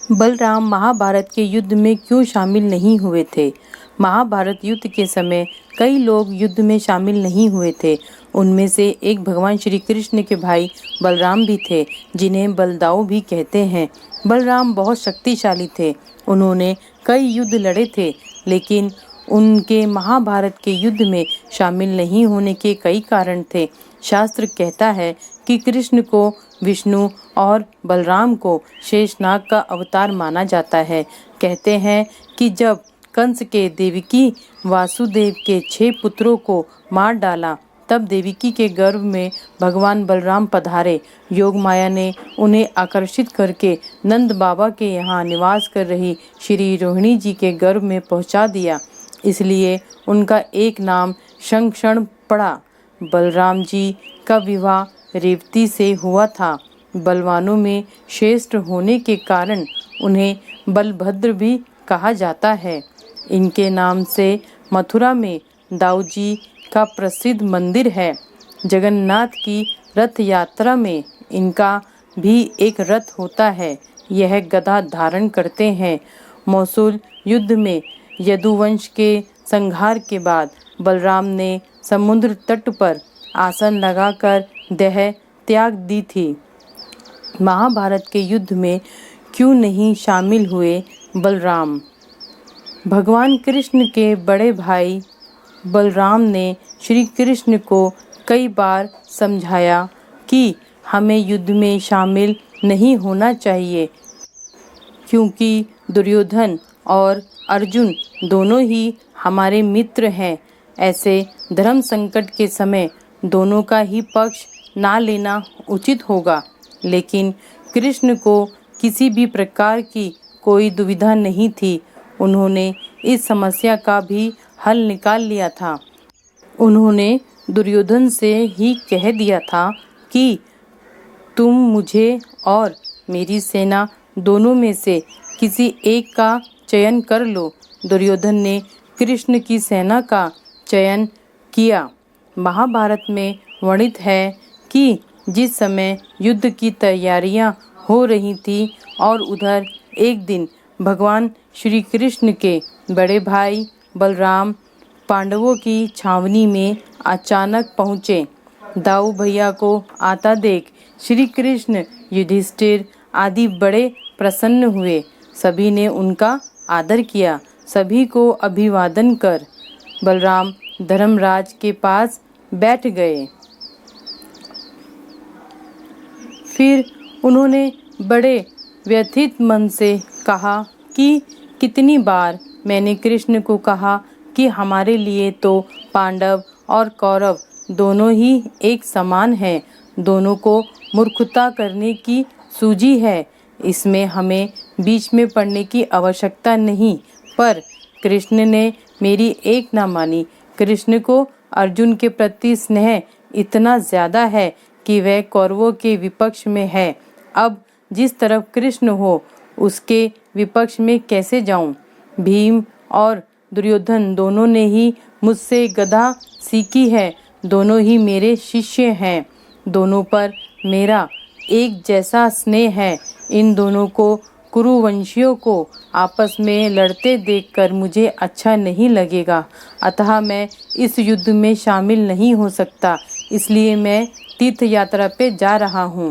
बलराम महाभारत के युद्ध में क्यों शामिल नहीं हुए थे? महाभारत युद्ध के समय कई लोग युद्ध में शामिल नहीं हुए थे। उनमें से एक भगवान श्री कृष्ण के भाई बलराम भी थे, जिन्हें बलदाऊ भी कहते हैं। बलराम बहुत शक्तिशाली थे। उन्होंने कई युद्ध लड़े थे, लेकिन उनके महाभारत के युद्ध में शामिल नहीं होने के कई कारण थे। शास्त्र कहता है कि कृष्ण को विष्णु और बलराम को शेषनाग का अवतार माना जाता है। कहते हैं कि जब कंस के देवकी वासुदेव के 6 पुत्रों को मार डाला, तब देवकी के गर्भ में भगवान बलराम पधारे। योग माया ने उन्हें आकर्षित करके नंद बाबा के यहाँ निवास कर रही श्री रोहिणी जी के गर्भ में पहुँचा दिया। इसलिए उनका एक नाम शंखक्षण पड़ा। बलराम जी का विवाह रेवती से हुआ था। बलवानों में श्रेष्ठ होने के कारण उन्हें बलभद्र भी कहा जाता है। इनके नाम से मथुरा में दाऊ जी का प्रसिद्ध मंदिर है। जगन्नाथ की रथ यात्रा में इनका भी एक रथ होता है। यह गदा धारण करते हैं। मौसूल युद्ध में यदुवंश के संहार के बाद बलराम ने समुद्र तट पर आसन लगाकर देह त्याग दी थी। महाभारत के युद्ध में क्यों नहीं शामिल हुए बलराम? भगवान कृष्ण के बड़े भाई बलराम ने श्री कृष्ण को कई बार समझाया कि हमें युद्ध में शामिल नहीं होना चाहिए, क्योंकि दुर्योधन और अर्जुन दोनों ही हमारे मित्र हैं। ऐसे धर्म संकट के समय दोनों का ही पक्ष ना लेना उचित होगा। लेकिन कृष्ण को किसी भी प्रकार की कोई दुविधा नहीं थी। उन्होंने इस समस्या का भी हल निकाल लिया था। उन्होंने दुर्योधन से ही कह दिया था कि तुम मुझे और मेरी सेना दोनों में से किसी एक का चयन कर लो। दुर्योधन ने कृष्ण की सेना का चयन किया। महाभारत में वर्णित है कि जिस समय युद्ध की तैयारियां हो रही थी और उधर एक दिन भगवान श्री कृष्ण के बड़े भाई बलराम पांडवों की छावनी में अचानक पहुँचे। दाऊ भैया को आता देख श्री कृष्ण, युधिष्ठिर आदि बड़े प्रसन्न हुए। सभी ने उनका आदर किया। सभी को अभिवादन कर बलराम धर्मराज के पास बैठ गए। फिर उन्होंने बड़े व्यथित मन से कहा कि कितनी बार मैंने कृष्ण को कहा कि हमारे लिए तो पांडव और कौरव दोनों ही एक समान हैं। दोनों को मूर्खता करने की सूझी है। इसमें हमें बीच में पड़ने की आवश्यकता नहीं। पर कृष्ण ने मेरी एक न मानी। कृष्ण को अर्जुन के प्रति स्नेह इतना ज़्यादा है कि वह कौरवों के विपक्ष में है। अब जिस तरफ कृष्ण हो उसके विपक्ष में कैसे जाऊं? भीम और दुर्योधन दोनों ने ही मुझसे गदा सीखी है। दोनों ही मेरे शिष्य हैं। दोनों पर मेरा एक जैसा स्नेह है। इन दोनों को कुरुवंशियों को आपस में लड़ते देखकर मुझे अच्छा नहीं लगेगा। अतः मैं इस युद्ध में शामिल नहीं हो सकता। इसलिए मैं तीर्थ यात्रा पे जा रहा हूँ।